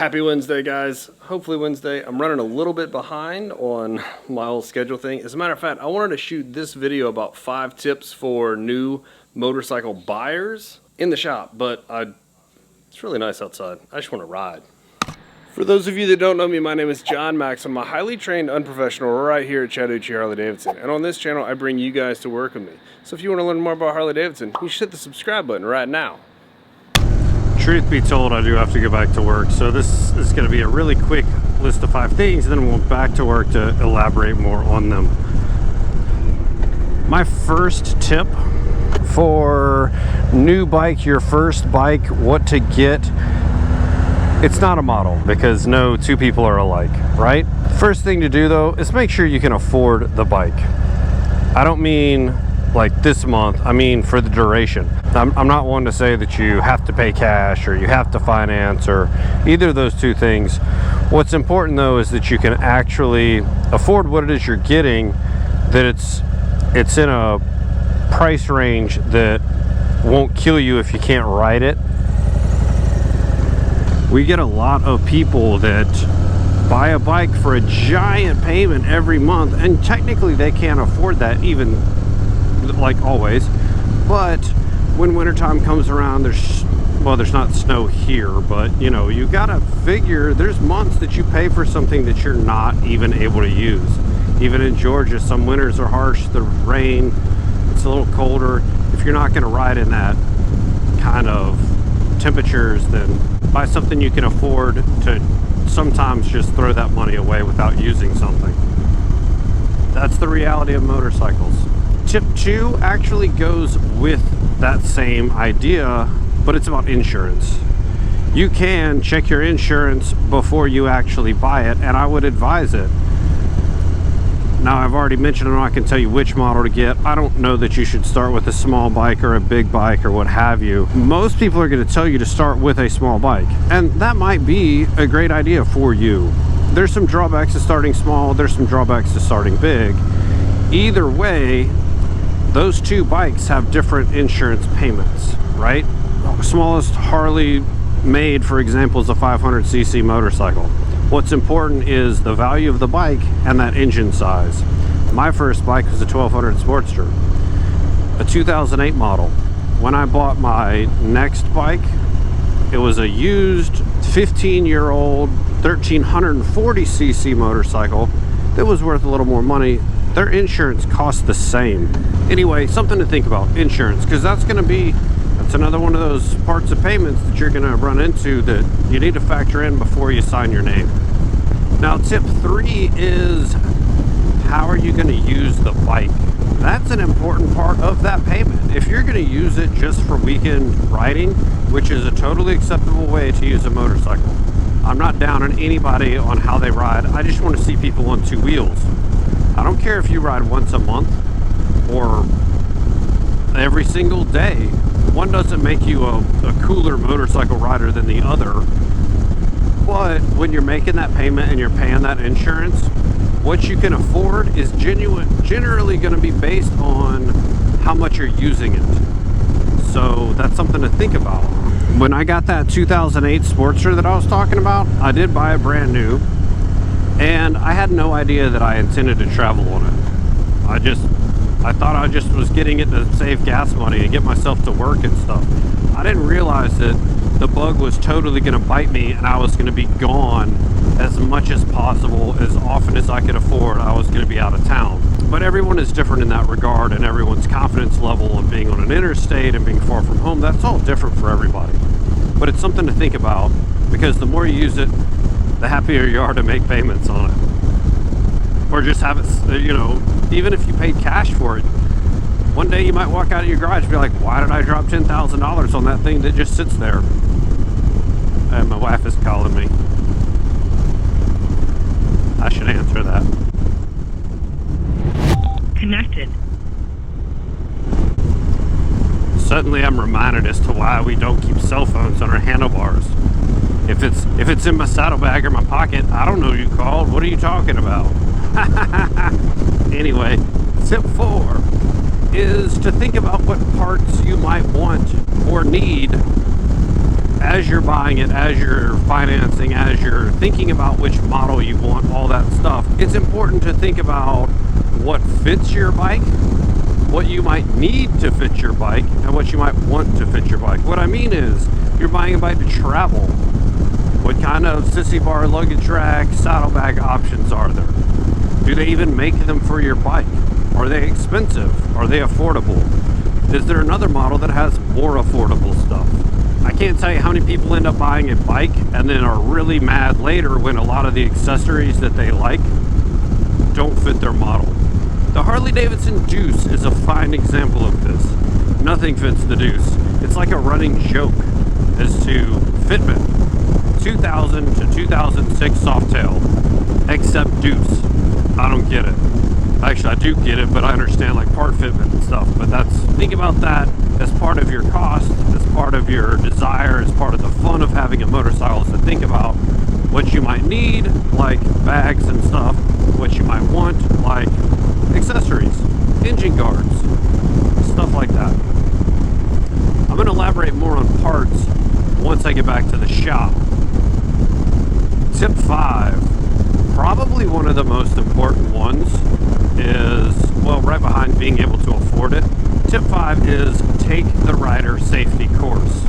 Happy Wednesday, guys. Hopefully Wednesday. I'm running a little bit behind on my whole schedule thing. As a matter of fact, I wanted to shoot this video about 5 tips for new motorcycle buyers in the shop, but it's really nice outside. I just want to ride. For those of you that don't know me, my name is John Max. I'm a highly trained unprofessional right here at Chattahoochee Harley Davidson. And on this channel, I bring you guys to work with me. So if you want to learn more about Harley Davidson, you should hit the subscribe button right now. Truth be told, I do have to go back to work, so this is going to be a really quick list of 5 things, and then we'll back to work to elaborate more on them. My first tip for new bike, your first bike, what to get. It's not a model, because no two people are alike, right? First thing to do though is make sure you can afford the bike. I don't mean like this month, I mean for the duration. I'm not one to say that you have to pay cash or you have to finance or either of those two things. What's important though is that you can actually afford what it is you're getting, that it's in a price range that won't kill you if you can't ride it. We get a lot of people that buy a bike for a giant payment every month, and technically they can't afford that, even like always. But when wintertime comes around, there's not snow here, but you know, you gotta figure there's months that you pay for something that you're not even able to use. Even in Georgia, some winters are harsh, the rain, it's a little colder. If you're not gonna ride in that kind of temperatures, then buy something you can afford to sometimes just throw that money away without using something. That's the reality of motorcycles. Tip 2 actually goes with that same idea, but it's about insurance. You can check your insurance before you actually buy it, and I would advise it. Now, I've already mentioned I'm not going to tell you which model to get. I don't know that you should start with a small bike or a big bike or what have you. Most people are going to tell you to start with a small bike, and that might be a great idea for you. There's some drawbacks to starting small, there's some drawbacks to starting big. Either way, those two bikes have different insurance payments, right? The smallest Harley made, for example, is a 500cc motorcycle. What's important is the value of the bike and that engine size. My first bike was a 1200 Sportster, a 2008 model. When I bought my next bike, it was a used 15-year-old 1340cc motorcycle that was worth a little more money. Their insurance cost the same. Anyway, something to think about, insurance, because that's another one of those parts of payments that you're going to run into that you need to factor in before you sign your name. Now, tip 3 is, how are you going to use the bike? That's an important part of that payment. If you're going to use it just for weekend riding, which is a totally acceptable way to use a motorcycle. I'm not down on anybody on how they ride. I just want to see people on 2 wheels. I don't care if you ride once a month or every single day. One doesn't make you a cooler motorcycle rider than the other. But when you're making that payment and you're paying that insurance, what you can afford is generally going to be based on how much you're using it. So that's something to think about. When I got that 2008 Sportster that I was talking about, I did buy it brand new, and I had no idea that I intended to travel on it. I thought I just was getting it to save gas money and get myself to work and stuff. I didn't realize that the bug was totally going to bite me, and I was going to be gone as much as possible, as often as I could afford. I was going to be out of town. But everyone is different in that regard, and everyone's confidence level of being on an interstate and being far from home, that's all different for everybody. But it's something to think about, because the more you use it, the happier you are to make payments on it. Or just have it, you know, even if you paid cash for it, one day you might walk out of your garage and be like, why did I drop $10,000 on that thing that just sits there? And my wife is calling me. I should answer that. Connected. Suddenly I'm reminded as to why we don't keep cell phones on our handlebars. If it's in my saddlebag or my pocket, I don't know who you called. What are you talking about? Anyway, tip 4 is to think about what parts you might want or need as you're buying it, as you're financing, as you're thinking about which model you want, all that stuff, it's important to think about what fits your bike, what you might need to fit your bike, and what you might want to fit your bike. What I mean is, you're buying a bike to travel. What kind of sissy bar, luggage rack, saddlebag options are there? Do they even make them for your bike? Are they expensive? Are they affordable? Is there another model that has more affordable stuff? I can't tell you how many people end up buying a bike and then are really mad later when a lot of the accessories that they like don't fit their model. The Harley Davidson Deuce is a fine example of this. Nothing fits the Deuce. It's like a running joke as to fitment. 2000 to 2006 Softail, except Deuce. I don't get it. Actually, I do get it, but I understand like part fitment and stuff. But think about that as part of your cost, as part of your desire, as part of the fun of having a motorcycle, is to think about what you might need, like bags and stuff, what you might want, like accessories, engine guards, stuff like that. I'm going to elaborate more on parts once I get back to the shop. Tip 5, probably one of the most important ones is, well, right behind being able to afford it. Tip 5 is take the rider safety course.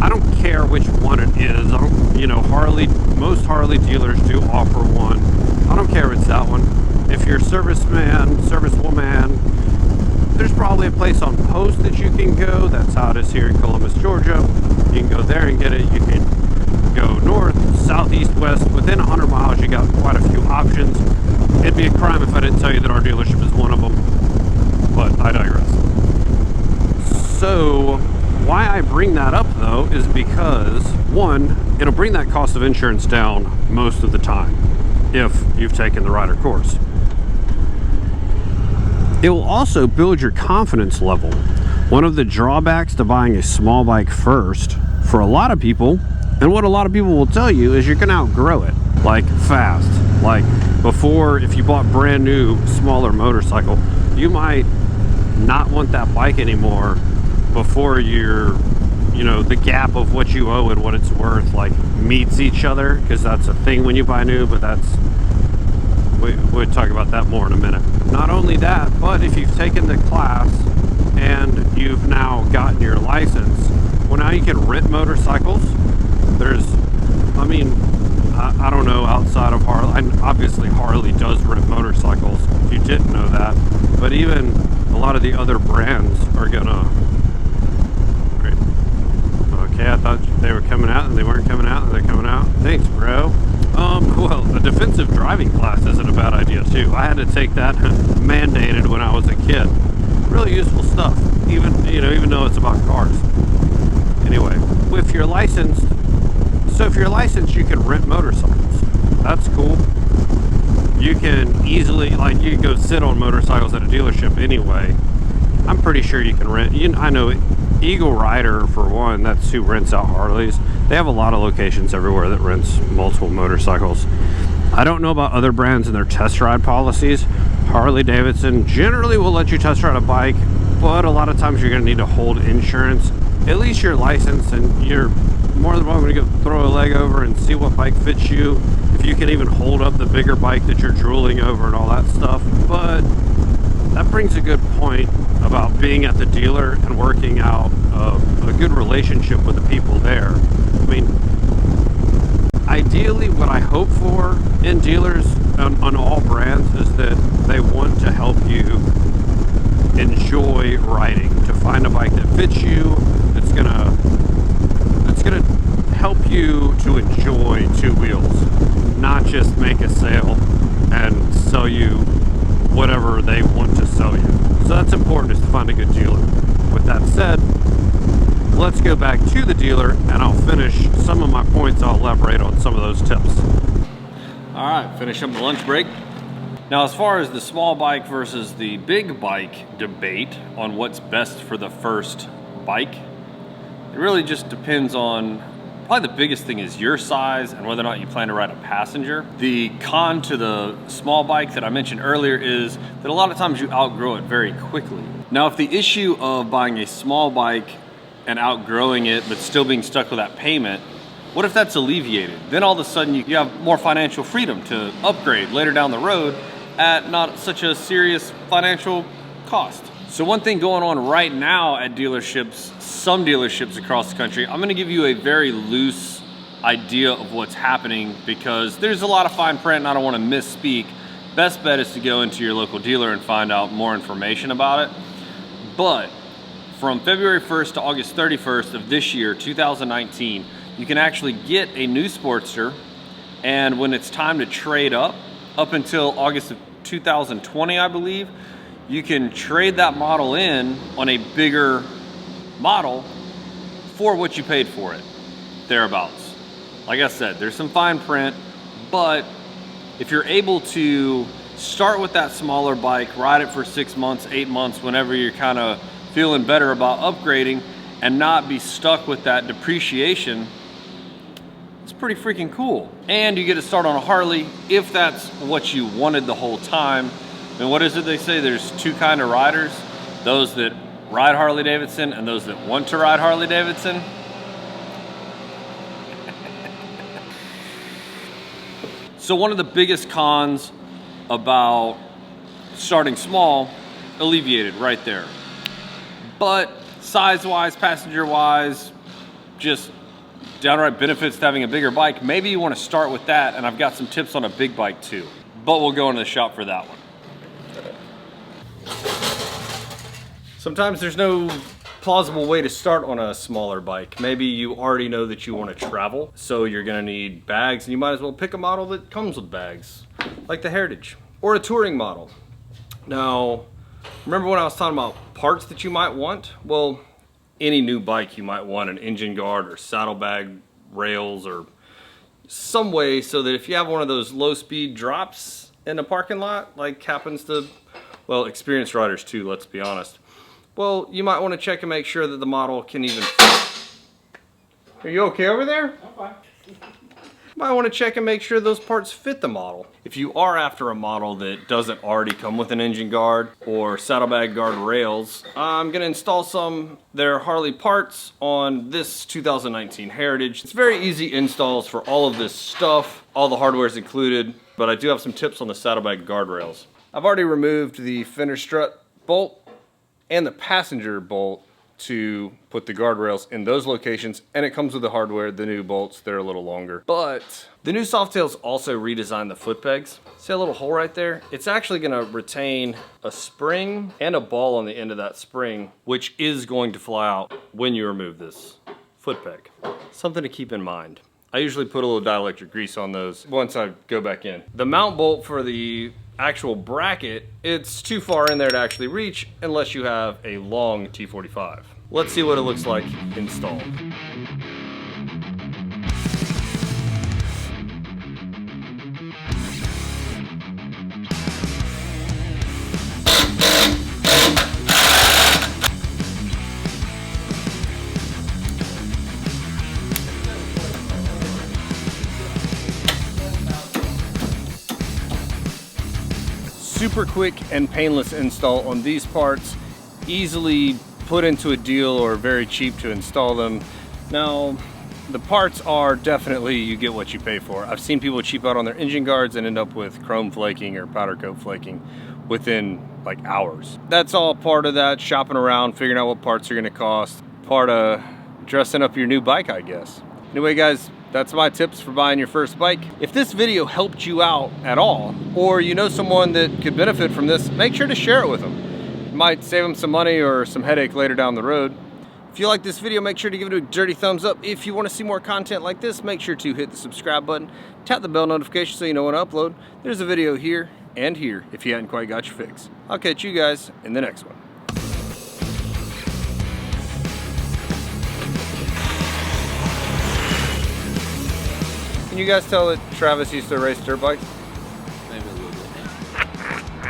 I don't care which one it is. Most Harley dealers do offer one. I don't care if it's that one. If you're a serviceman, servicewoman, there's probably a place on post that you can go. That's how it is here in Columbus, Georgia. You can go there and get it. You can go north, south, east, west. Within 100 miles, you got quite a few options. It'd be a crime if I didn't tell you that our dealership is one of them, but I digress. So why I bring that up though is because, one, it'll bring that cost of insurance down most of the time if you've taken the rider course. It will also build your confidence level. One of the drawbacks to buying a small bike first, for a lot of people, and what a lot of people will tell you, is you're gonna outgrow it, like fast. Like before, if you bought brand new, smaller motorcycle, you might not want that bike anymore before the gap of what you owe and what it's worth like meets each other, because that's a thing when you buy new, but we'll talk about that more in a minute. Not only that, but if you've taken the class and you've now gotten your license, well, now you can rent motorcycles. I don't know, outside of Harley, obviously Harley does rent motorcycles, if you didn't know that, but even a lot of the other brands are gonna, okay, I thought they were coming out and they weren't coming out and they're coming out. Thanks, bro. Well, a defensive driving class isn't a bad idea too. I had to take that mandated when I was a kid. Really useful stuff, even though it's about cars. Anyway, if you're licensed, you can rent motorcycles. That's cool. You can easily, you can go sit on motorcycles at a dealership anyway. I'm pretty sure you can rent. I know Eagle Rider, for one, that's who rents out Harleys. They have a lot of locations everywhere that rents multiple motorcycles. I don't know about other brands and their test ride policies. Harley Davidson generally will let you test ride a bike, but a lot of times you're going to need to hold insurance. At least you're licensed, and you're more than welcome to go throw a leg over and see what bike fits you. If you can even hold up the bigger bike that you're drooling over and all that stuff. But that brings a good point about being at the dealer and working out a good relationship with the people there. I mean, ideally what I hope for in dealers on all brands is that they want to help you enjoy riding, to find a bike that fits you, that's gonna help you to enjoy two wheels, not just make a sale and sell you whatever they want to sell you. So that's important, is to find a good dealer. With that said, let's go back to the dealer and I'll finish some of my points. I'll elaborate on some of those tips. All right, finish up the lunch break. Now, as far as the small bike versus the big bike debate on what's best for the first bike, it really just depends on, probably the biggest thing is your size and whether or not you plan to ride a passenger. The con to the small bike that I mentioned earlier is that a lot of times you outgrow it very quickly. Now, if the issue of buying a small bike and outgrowing it, but still being stuck with that payment, what if that's alleviated? Then all of a sudden you have more financial freedom to upgrade later down the road at not such a serious financial cost. So one thing going on right now at dealerships, some dealerships across the country, I'm gonna give you a very loose idea of what's happening because there's a lot of fine print and I don't wanna misspeak. Best bet is to go into your local dealer and find out more information about it. But from February 1st to August 31st of this year, 2019, you can actually get a new Sportster, and when it's time to trade up until August of 2020, I believe, you can trade that model in on a bigger model for what you paid for it, thereabouts. Like I said, there's some fine print, but if you're able to start with that smaller bike, ride it for 6 months, 8 months, whenever you're kind of feeling better about upgrading and not be stuck with that depreciation, it's pretty freaking cool. And you get to start on a Harley if that's what you wanted the whole time. And what is it they say? There's two kind of riders. Those that ride Harley Davidson and those that want to ride Harley Davidson. So one of the biggest cons about starting small, alleviated right there. But size-wise, passenger-wise, just downright benefits to having a bigger bike. Maybe you want to start with that, and I've got some tips on a big bike too. But we'll go into the shop for that one. Sometimes there's no plausible way to start on a smaller bike. Maybe you already know that you want to travel, so you're gonna need bags, and you might as well pick a model that comes with bags, like the Heritage, or a touring model. Now, remember when I was talking about parts that you might want? Well, any new bike you might want an engine guard or saddlebag rails or some way so that if you have one of those low-speed drops in a parking lot, like happens to, well, experienced riders too, let's be honest. Well, you might want to check and make sure that the model can even fit. Are you okay over there? I'm fine. You might want to check and make sure those parts fit the model. If you are after a model that doesn't already come with an engine guard or saddlebag guard rails, I'm going to install some their Harley parts on this 2019 Heritage. It's very easy installs for all of this stuff. All the hardware is included, but I do have some tips on the saddlebag guard rails. I've already removed the fender strut bolt and the passenger bolt to put the guardrails in those locations, and it comes with the hardware, the new bolts, they're a little longer. But the new Softails also redesigned the foot pegs. See a little hole right there? It's actually gonna retain a spring and a ball on the end of that spring, which is going to fly out when you remove this foot peg. Something to keep in mind. I usually put a little dielectric grease on those once I go back in. The mount bolt for the actual bracket, it's too far in there to actually reach unless you have a long T45. Let's see what it looks like installed. Super quick and painless install on these parts, easily put into a deal or very cheap to install them. Now, the parts are definitely, you get what you pay for. I've seen people cheap out on their engine guards and end up with chrome flaking or powder coat flaking within like hours. That's all part of that shopping around, figuring out what parts are gonna cost. Part of dressing up your new bike, I guess. Anyway guys, that's my tips for buying your first bike. If this video helped you out at all, or you know someone that could benefit from this, make sure to share it with them. It might save them some money or some headache later down the road. If you like this video, make sure to give it a dirty thumbs up. If you want to see more content like this, make sure to hit the subscribe button, tap the bell notification so you know when I upload. There's a video here and here if you hadn't quite got your fix. I'll catch you guys in the next one. Can you guys tell that Travis used to race dirt bikes?